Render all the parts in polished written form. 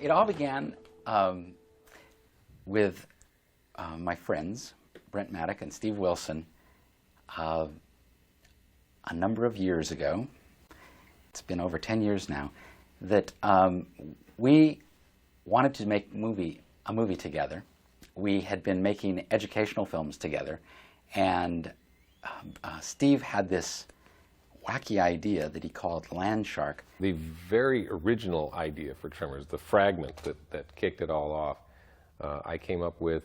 It all began with my friends, Brent Maddock and Steve Wilson, a number of years ago. It's been over 10 years now, that we wanted to make a movie together. We had been making educational films together, and Steve had this wacky idea that he called Land Shark. The very original idea for Tremors, the fragment that kicked it all off, I came up with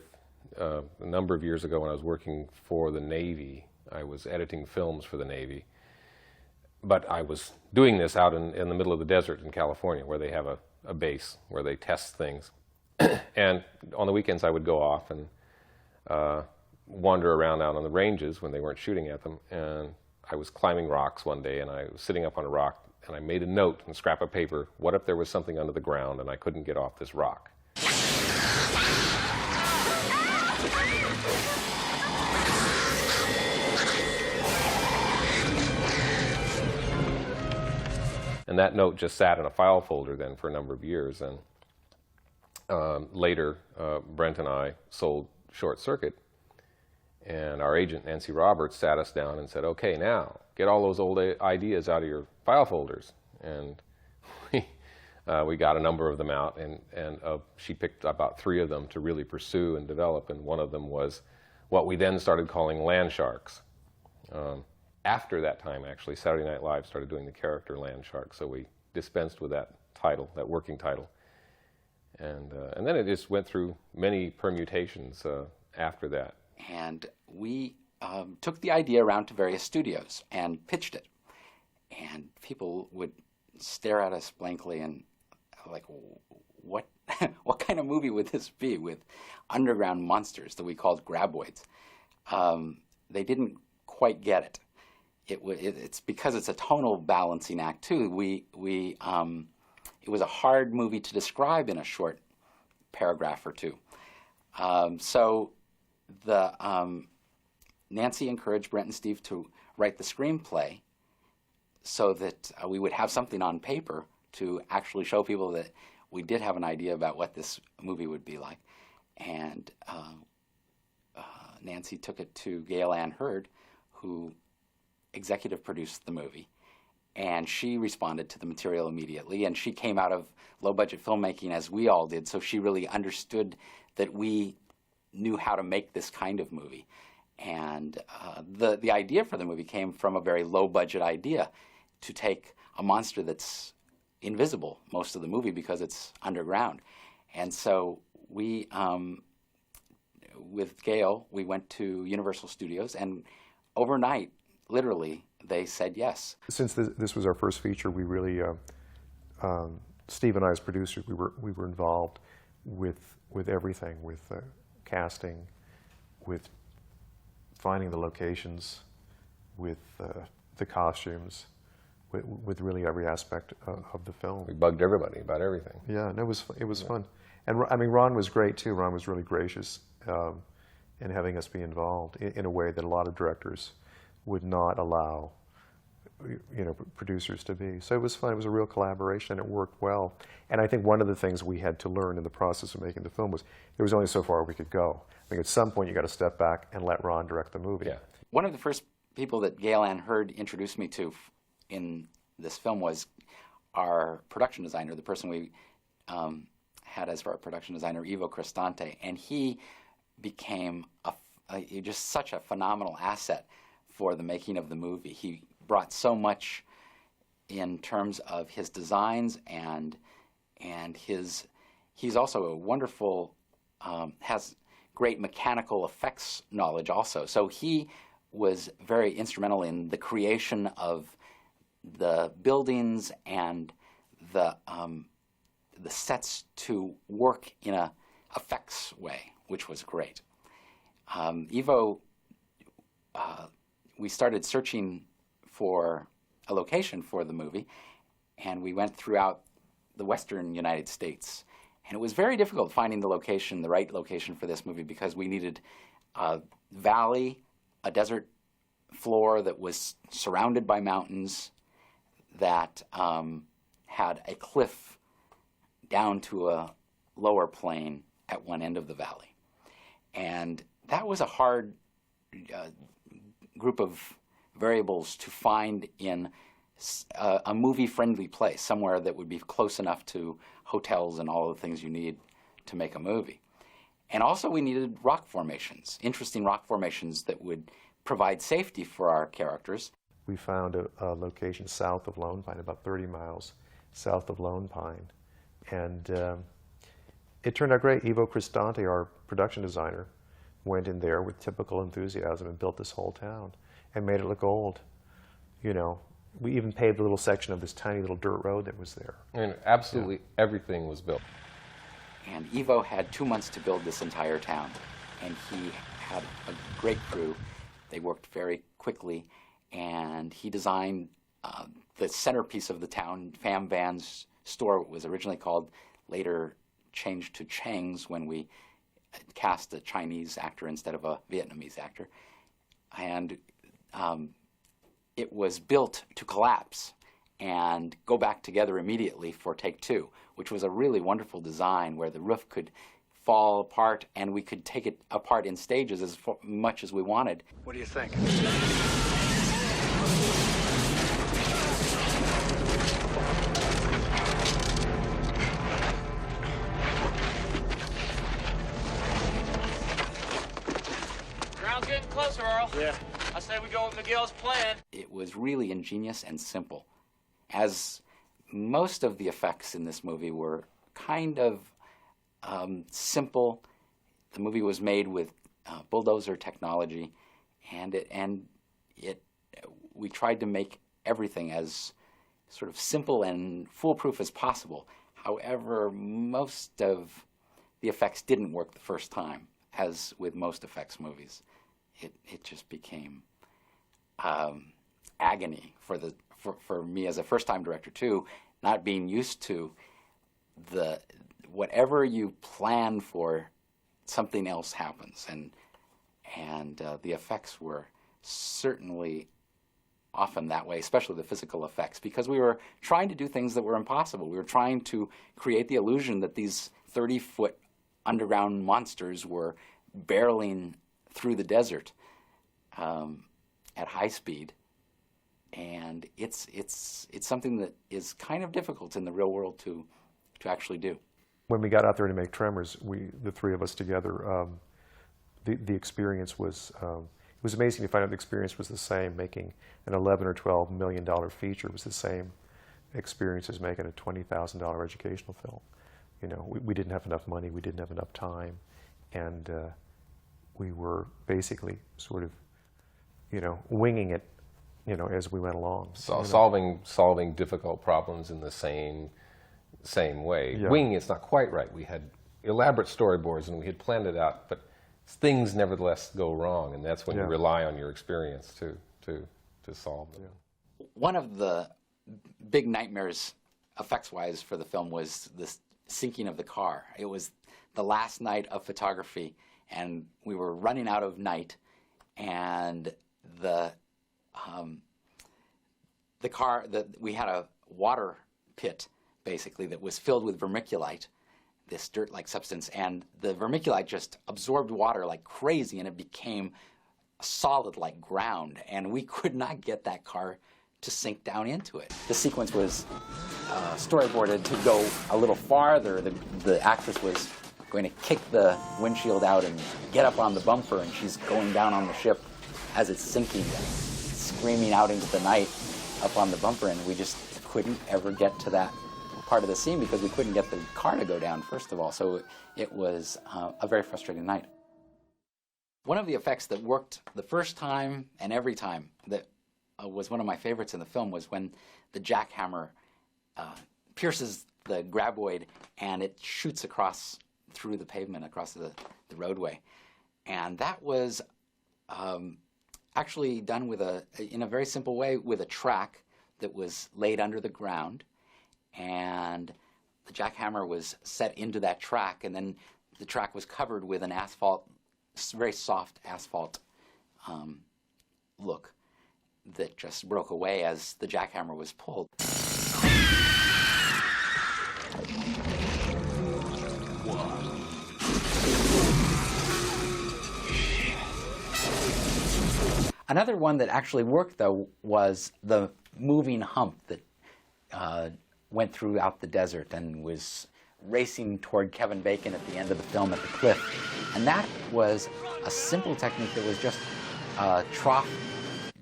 a number of years ago when I was working for the Navy. I was editing films for the Navy, but I was doing this out in the middle of the desert in California, where they have a base where they test things. And on the weekends I would go off and wander around out on the ranges when they weren't shooting at them. And I was climbing rocks one day, and I was sitting up on a rock, and I made a note on a scrap of paper: what if there was something under the ground and I couldn't get off this rock? And that note just sat in a file folder then for a number of years. And later, Brent and I sold Short Circuit, and our agent, Nancy Roberts, sat us down and said, okay, now, get all those old ideas out of your file folders. And we got a number of them out, and she picked about 3 of them to really pursue and develop, and one of them was what we then started calling Land Sharks. After that time, actually, Saturday Night Live started doing the character Land Shark, so we dispensed with that title, that working title. And then it just went through many permutations after that. And we took the idea around to various studios and pitched it. And people would stare at us blankly and like, what what kind of movie would this be with underground monsters that we called graboids? They didn't quite get it. It's because it's a tonal balancing act too. It was a hard movie to describe in a short paragraph or two. So Nancy encouraged Brent and Steve to write the screenplay so that we would have something on paper to actually show people that we did have an idea about what this movie would be like. And Nancy took it to Gail Ann Hurd, who executive produced the movie, and she responded to the material immediately, and she came out of low-budget filmmaking as we all did, so she really understood that we knew how to make this kind of movie. And the idea for the movie came from a very low-budget idea to take a monster that's invisible most of the movie because it's underground. And so we, with Gail, we went to Universal Studios, and overnight, literally, they said yes. Since this was our first feature, we really, Steve and I as producers, we were involved with everything, with casting, with finding the locations, with the costumes, with really every aspect of the film. We bugged everybody about everything. Yeah, and it was fun. And I mean, Ron was great too. Ron was really gracious in having us be involved in a way that a lot of directors would not allow, producers to be. So it was fun. It was a real collaboration, and it worked well. And I think one of the things we had to learn in the process of making the film was there was only so far we could go. I think at some point you got to step back and let Ron direct the movie. Yeah. One of the first people that Gail Ann Hurd introduced me to in this film was our production designer, the person we had as our production designer, Ivo Cristante, and he became just such a phenomenal asset for the making of the movie. He brought so much in terms of his designs, and he's also a wonderful, has great mechanical effects knowledge also. So he was very instrumental in the creation of the buildings and the sets to work in a effects way, which was great. Ivo, we started searching for a location for the movie, and we went throughout the western United States. And it was very difficult finding the location, the right location for this movie, because we needed a valley, a desert floor that was surrounded by mountains, that had a cliff down to a lower plane at one end of the valley. And that was a hard group of variables to find in a movie-friendly place, somewhere that would be close enough to hotels and all the things you need to make a movie. And also we needed rock formations, interesting rock formations that would provide safety for our characters. We found a location south of Lone Pine, about 30 miles south of Lone Pine. And it turned out great. Ivo Cristante, our production designer, went in there with typical enthusiasm and built this whole town and made it look old. You know, we even paved a little section of this tiny little dirt road that was there. And absolutely everything was built. And Ivo had 2 months to build this entire town. And he had a great crew. They worked very quickly. And he designed the centerpiece of the town. Pham Van's store was originally called, later changed to Chang's when we cast a Chinese actor instead of a Vietnamese actor. And it was built to collapse and go back together immediately for take two, which was a really wonderful design where the roof could fall apart and we could take it apart in stages as much as we wanted. What do you think? Ground's getting closer, Earl. Yeah. I say we go with Miguel's plan. It was really ingenious and simple. As most of the effects in this movie were kind of simple. The movie was made with bulldozer technology, and we tried to make everything as sort of simple and foolproof as possible. However, most of the effects didn't work the first time, as with most effects movies. It just became agony for me as a first-time director too, not being used to whatever you plan for, something else happens, and the effects were certainly often that way, especially the physical effects, because we were trying to do things that were impossible. We were trying to create the illusion that these 30-foot underground monsters were barreling through the desert at high speed, and it's something that is kind of difficult in the real world to actually do. When we got out there to make Tremors, the three of us together, the experience was, it was amazing to find out the experience was the same. Making an $11 or $12 million feature was the same experience as making a $20,000 educational film. You know, we didn't have enough money, we didn't have enough time, and we were basically sort of, you know, winging it, you know, as we went along. So solving difficult problems in the same way. Yeah. Winging it's not quite right. We had elaborate storyboards and we had planned it out, but things nevertheless go wrong, and that's when you rely on your experience to solve them. Yeah. One of the big nightmares, effects-wise, for the film was this sinking of the car. It was the last night of photography, and we were running out of night, and we had a water pit, basically, that was filled with vermiculite, this dirt-like substance, and the vermiculite just absorbed water like crazy, and it became solid like ground, and we could not get that car to sink down into it. The sequence was storyboarded to go a little farther. The actress was going to kick the windshield out and get up on the bumper, and she's going down on the ship as it's sinking, screaming out into the night up on the bumper, and we just couldn't ever get to that part of the scene because we couldn't get the car to go down, first of all. So it was a very frustrating night. One of the effects that worked the first time and every time that was one of my favorites in the film was when the jackhammer pierces the graboid and it shoots across through the pavement, across the roadway. And that was actually done in a very simple way with a track that was laid under the ground, and the jackhammer was set into that track, and then the track was covered with an asphalt, very soft asphalt look that just broke away as the jackhammer was pulled. Another one that actually worked, though, was the moving hump that went throughout the desert and was racing toward Kevin Bacon at the end of the film at the cliff. And that was a simple technique that was just a trough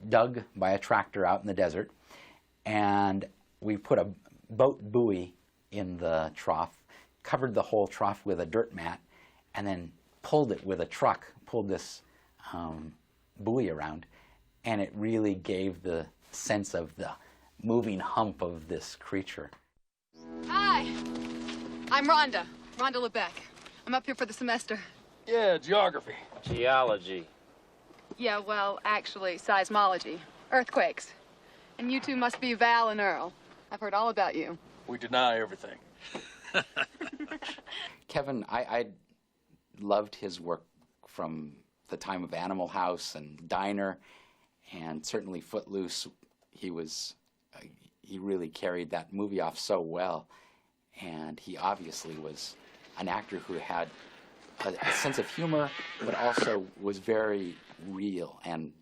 dug by a tractor out in the desert, and we put a boat buoy in the trough, covered the whole trough with a dirt mat, and then pulled it with a truck, pulled this buoy around, and it really gave the sense of the moving hump of this creature. Hi, I'm Rhonda Lebeck. I'm up here for the semester. Yeah, geography. Geology. Yeah, well, actually, seismology, earthquakes. And you two must be Val and Earl. I've heard all about you. We deny everything. Kevin, I loved his work from the time of Animal House and Diner, and certainly Footloose. He really carried that movie off so well, and he obviously was an actor who had a sense of humor, but also was very real, and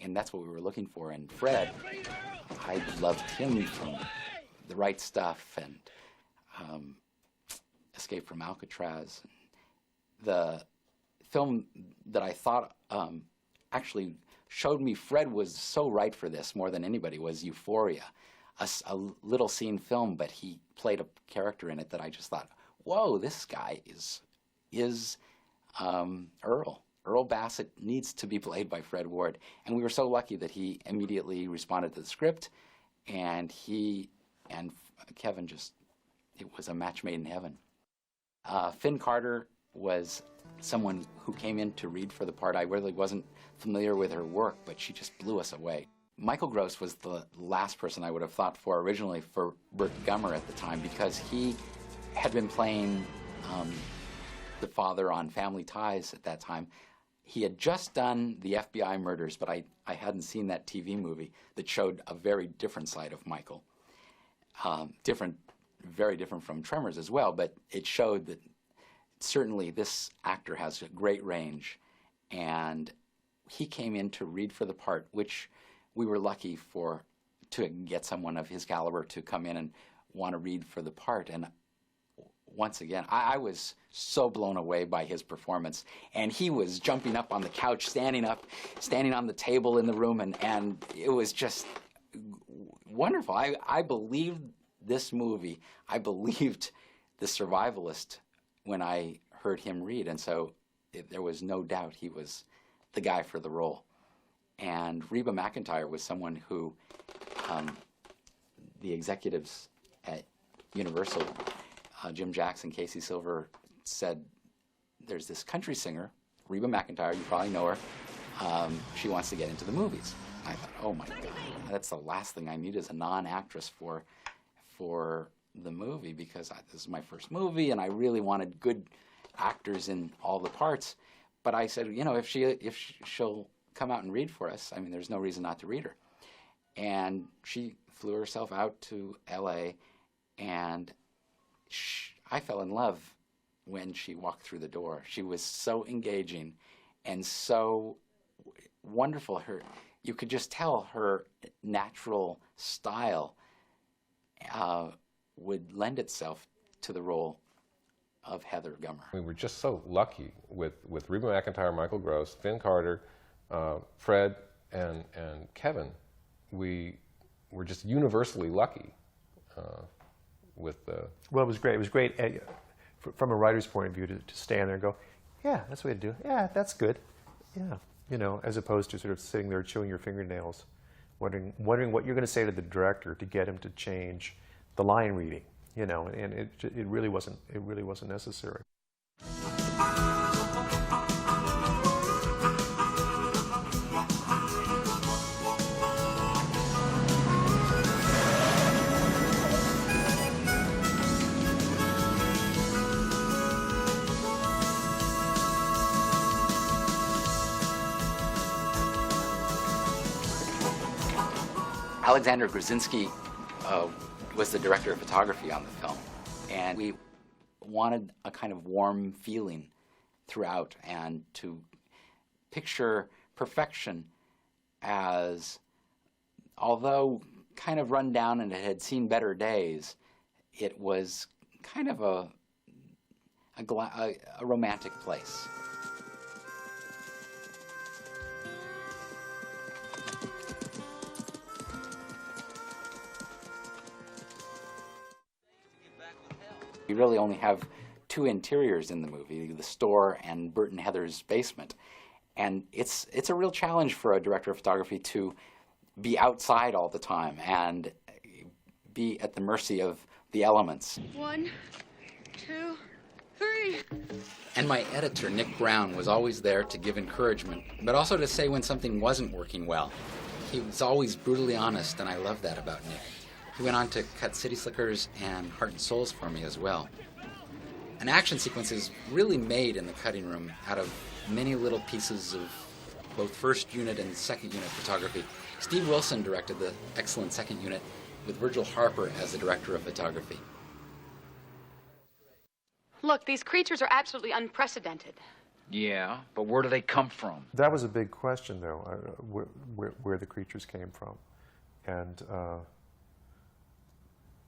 that's what we were looking for in Fred. I loved him from The Right Stuff and Escape from Alcatraz. The film that I thought actually showed me Fred was so right for this more than anybody was Euphoria, a little scene film, but he played a character in it that I just thought, whoa, this guy is Earl. Earl Bassett needs to be played by Fred Ward. And we were so lucky that he immediately responded to the script, and he and Kevin it was a match made in heaven. Finn Carter was someone who came in to read for the part. I really wasn't familiar with her work, but she just blew us away. Michael Gross was the last person I would have thought for originally for Burt Gummer at the time, because he had been playing the father on Family Ties at that time. He had just done the FBI Murders, but I hadn't seen that TV movie that showed a very different side of Michael. Very different from Tremors as well, but it showed that certainly this actor has a great range, and he came in to read for the part, which we were lucky to get someone of his caliber to come in and want to read for the part. And once again, I was so blown away by his performance, and he was jumping up on the couch, standing on the table in the room, and it was just wonderful. I believed this movie. I believed The Survivalist when I heard him read, and so there was no doubt he was the guy for the role. And Reba McEntire was someone who the executives at Universal, Jim Jackson, Casey Silver, said, there's this country singer, Reba McEntire, you probably know her, she wants to get into the movies. I thought, oh my God, that's the last thing I need as a non-actress for the movie, because this is my first movie and I really wanted good actors in all the parts. But I said, if she'll come out and read for us, I mean, there's no reason not to read her. And she flew herself out to L.A., and I fell in love when she walked through the door. She was so engaging and so wonderful. You could just tell her natural style would lend itself to the role of Heather Gummer. We were just so lucky with Reba McEntire, Michael Gross, Finn Carter, Fred, and Kevin. We were just universally lucky with the... Well, it was great. It was great from a writer's point of view to stand there and go, yeah, that's the way to do it. Yeah, that's good. Yeah, as opposed to sort of sitting there chewing your fingernails, wondering what you're going to say to the director to get him to change the line reading. And it really wasn't necessary. Alexander Grzinski was the director of photography on the film, and we wanted a kind of warm feeling throughout and to picture perfection as, although kind of run down and it had seen better days, it was kind of a romantic place. We really only have two interiors in the movie, the store and Bert and Heather's basement. And it's a real challenge for a director of photography to be outside all the time and be at the mercy of the elements. 1, 2, 3. And my editor, Nick Brown, was always there to give encouragement, but also to say when something wasn't working well. He was always brutally honest, and I love that about Nick. He went on to cut City Slickers and Heart and Souls for me as well. An action sequence is really made in the cutting room out of many little pieces of both first unit and second unit photography. Steve Wilson directed the excellent second unit with Virgil Harper as the director of photography. Look, these creatures are absolutely unprecedented. Yeah, but where do they come from? That was a big question, though, where the creatures came from. And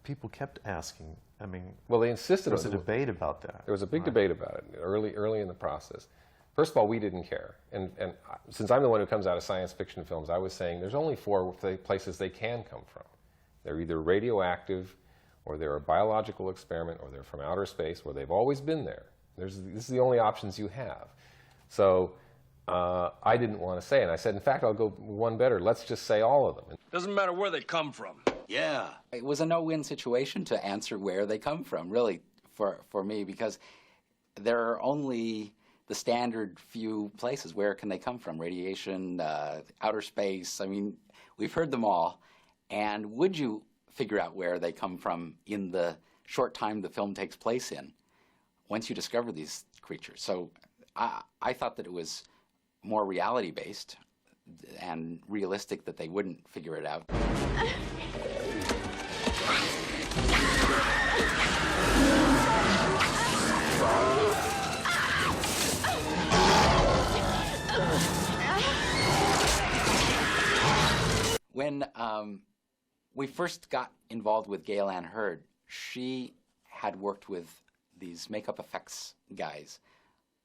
people kept asking. I mean, Well, they insisted there was on a debate about that. There was a big debate about it early in the process. First of all, we didn't care. And since I'm the one who comes out of science fiction films, I was saying there's only 4 places they can come from. They're either radioactive, or they're a biological experiment, or they're from outer space, or they've always been there. This is the only options you have. So I didn't want to say, and I said, in fact, I'll go one better. Let's just say all of them. Doesn't matter where they come from. Yeah. It was a no-win situation to answer where they come from, really, for me, because there are only the standard few places. Where can they come from? Radiation, outer space. I mean, we've heard them all. And would you figure out where they come from in the short time the film takes place in once you discover these creatures? So I thought that it was more reality-based and realistic that they wouldn't figure it out. When we first got involved with Gail Ann Hurd, she had worked with these makeup effects guys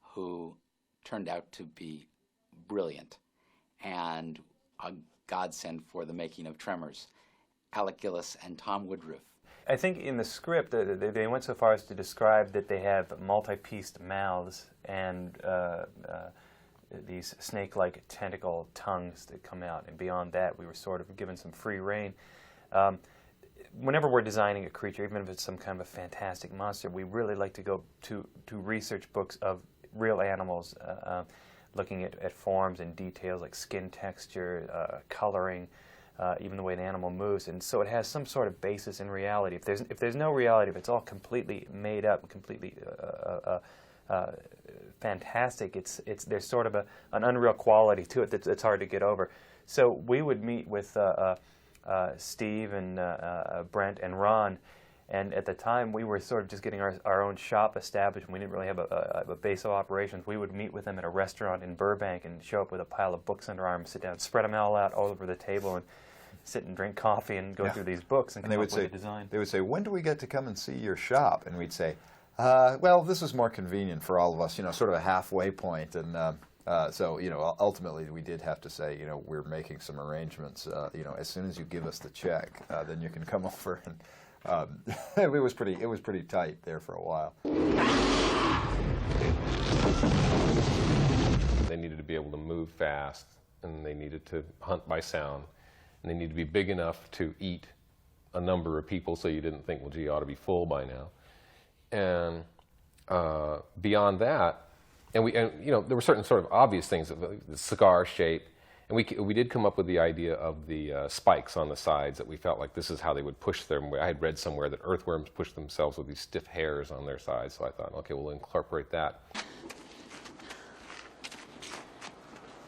who turned out to be brilliant and a godsend for the making of Tremors, Alec Gillis and Tom Woodruff. I think in the script they went so far as to describe that they have multi-pieced mouths and these snake-like tentacle tongues that come out, and beyond that we were sort of given some free rein. Whenever we're designing a creature, even if it's some kind of a fantastic monster, we really like to go to research books of real animals, looking at forms and details like skin texture, coloring, even the way an animal moves, and so it has some sort of basis in reality. If there's no reality, if it's all completely made up, completely fantastic, there's sort of an unreal quality to it that's hard to get over. So we would meet with Steve and Brent and Ron, and at the time we were sort of just getting our own shop established, and we didn't really have a base of operations. We would meet with them at a restaurant in Burbank and show up with a pile of books under our arms, sit down, spread them all out all over the table, and sit and drink coffee and go through these books and come up with a design. They would say, when do we get to come and see your shop? And we'd say, well, this is more convenient for all of us, sort of a halfway point. And so, ultimately we did have to say, we're making some arrangements. As soon as you give us the check, then you can come over. And it was pretty tight there for a while. They needed to be able to move fast, and they needed to hunt by sound, and they needed to be big enough to eat a number of people, so you didn't think, well, gee, you ought to be full by now. And beyond that, and there were certain sort of obvious things, the cigar shape, and we did come up with the idea of the spikes on the sides, that we felt like this is how they would push them. I had read somewhere that earthworms push themselves with these stiff hairs on their sides, so I thought, okay, we'll incorporate that.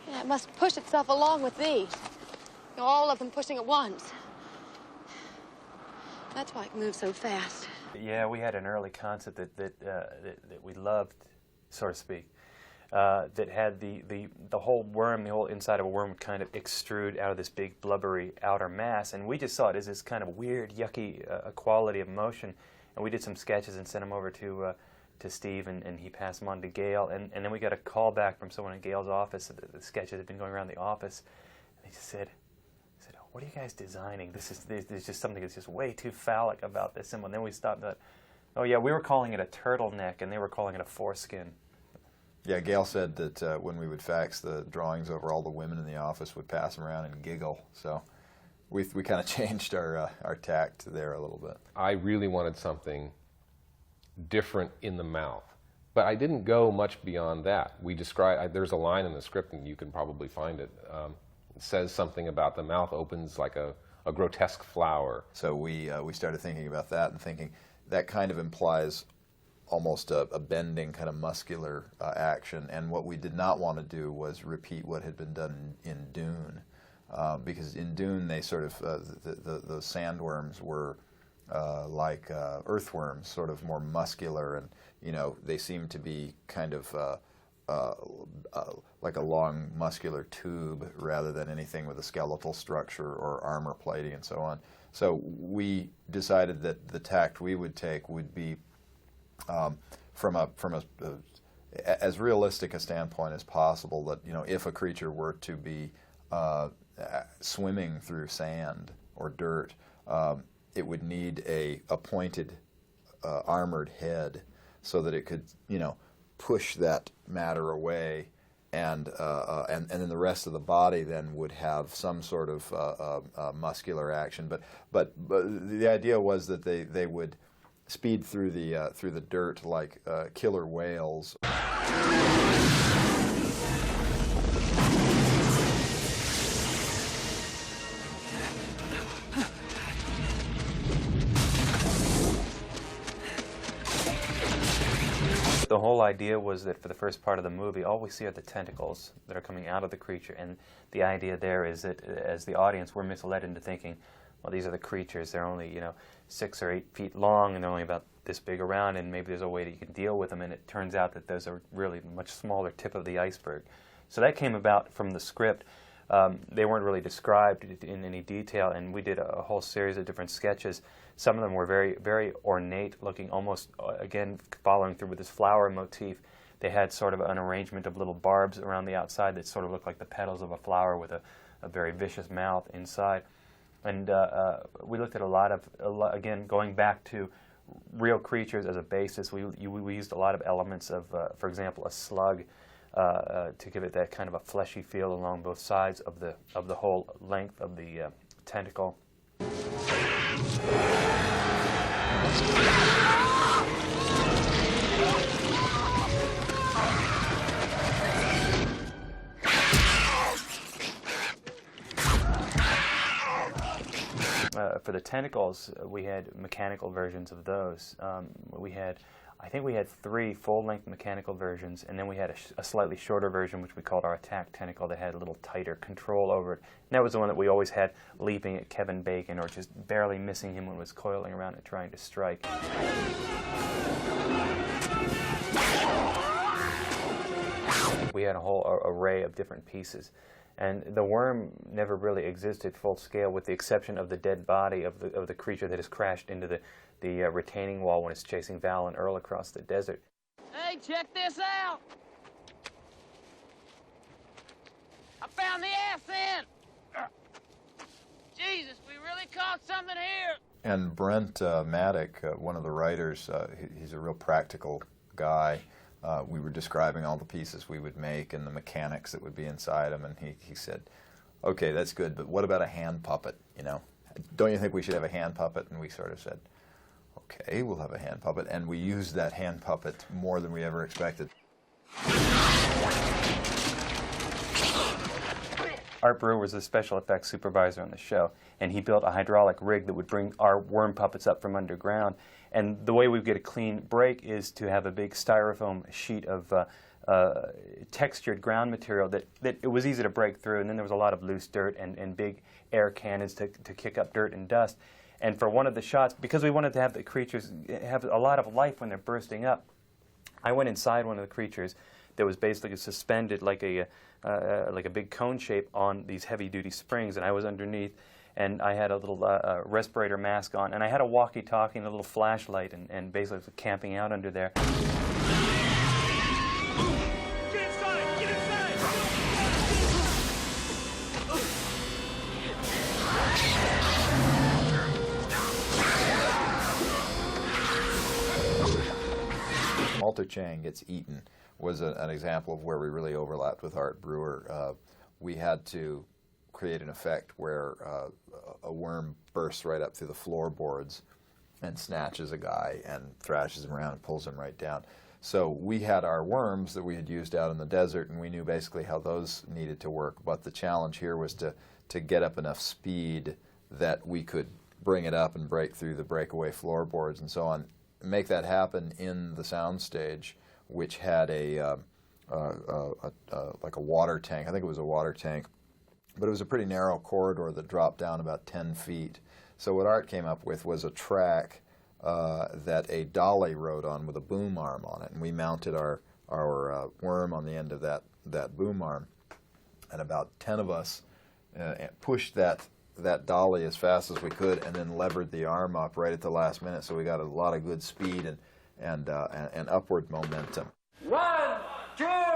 Yeah, it must push itself along with these. All of them pushing at once. That's why it moves so fast. Yeah, we had an early concept that we loved, so to speak. that had the whole worm, the whole inside of a worm would kind of extrude out of this big blubbery outer mass, and we just saw it as this kind of weird, yucky quality of motion, and we did some sketches and sent them over to Steve, and he passed them on to Gail, and then we got a call back from someone in Gail's office that the sketches had been going around the office, and he said, "What are you guys designing? There's just something that's just way too phallic about this symbol." And then we stopped and thought, "Oh yeah, we were calling it a turtleneck, and they were calling it a foreskin." Yeah, Gail said that when we would fax the drawings over, all the women in the office would pass them around and giggle. So we kind of changed our tact there a little bit. I really wanted something different in the mouth, but I didn't go much beyond that. We describe, there's a line in the script, and you can probably find it. It says something about the mouth opens like a grotesque flower. So we started thinking about that and thinking that kind of implies almost a bending kind of muscular action, and what we did not want to do was repeat what had been done in Dune, because in Dune they sort of the sandworms were like earthworms, sort of more muscular, and they seemed to be kind of like a long muscular tube rather than anything with a skeletal structure or armor plating and so on. So we decided that the tact we would take would be from as realistic a standpoint as possible, that if a creature were to be swimming through sand or dirt, it would need a pointed armored head so that it could push that matter away, and then the rest of the body then would have some sort of muscular action. But the idea was that they would speed through the dirt like killer whales. The whole idea was that for the first part of the movie, all we see are the tentacles that are coming out of the creature, and the idea there is that as the audience, we're misled into thinking, well, these are the creatures. They're only 6 or 8 feet long, and they're only about this big around, and maybe there's a way that you can deal with them. And it turns out that those are really much smaller tip of the iceberg. So that came about from the script. They weren't really described in any detail, and we did a whole series of different sketches. Some of them were very, very ornate looking, almost, again, following through with this flower motif. They had sort of an arrangement of little barbs around the outside that sort of looked like the petals of a flower with a very vicious mouth inside. And we looked at a lot, again, going back to real creatures as a basis. We used a lot of elements of, for example, a slug to give it that kind of a fleshy feel along both sides of the whole length of the tentacle. For the tentacles, we had mechanical versions of those. I think we had 3 full-length mechanical versions, and then we had a slightly shorter version, which we called our attack tentacle, that had a little tighter control over it. And that was the one that we always had leaping at Kevin Bacon, or just barely missing him when it was coiling around and trying to strike. We had a whole array of different pieces. And the worm never really existed full scale, with the exception of the dead body of the creature that has crashed into the retaining wall when it's chasing Val and Earl across the desert. Hey, check this out! I found the ascent! Jesus, we really caught something here! And Brent Maddock, one of the writers, he's a real practical guy. We were describing all the pieces we would make and the mechanics that would be inside them, and he said, "Okay, that's good, but what about a hand puppet? Don't you think we should have a hand puppet?" And we sort of said, "Okay, we'll have a hand puppet," and we used that hand puppet more than we ever expected. Art Brewer was the special effects supervisor on the show, and he built a hydraulic rig that would bring our worm puppets up from underground. And the way we get a clean break is to have a big styrofoam sheet of textured ground material that it was easy to break through, and then there was a lot of loose dirt and big air cannons to kick up dirt and dust. And for one of the shots, because we wanted to have the creatures have a lot of life when they're bursting up, I went inside one of the creatures, that was basically suspended like a big cone shape on these heavy-duty springs, and I was underneath, and I had a little respirator mask on, and I had a walkie-talkie and a little flashlight, and basically was camping out under there. Walter Chang Gets Eaten was an example of where we really overlapped with Art Brewer. We had to create an effect where a worm bursts right up through the floorboards and snatches a guy and thrashes him around and pulls him right down. So we had our worms that we had used out in the desert, and we knew basically how those needed to work, but the challenge here was to get up enough speed that we could bring it up and break through the breakaway floorboards and so on. Make that happen in the soundstage, which had like a water tank. I think it was a water tank, but it was a pretty narrow corridor that dropped down about 10 feet. So what Art came up with was a track that a dolly rode on with a boom arm on it, and we mounted our worm on the end of that boom arm, and about 10 of us pushed that dolly as fast as we could, and then levered the arm up right at the last minute, so we got a lot of good speed and upward momentum. 1, 2.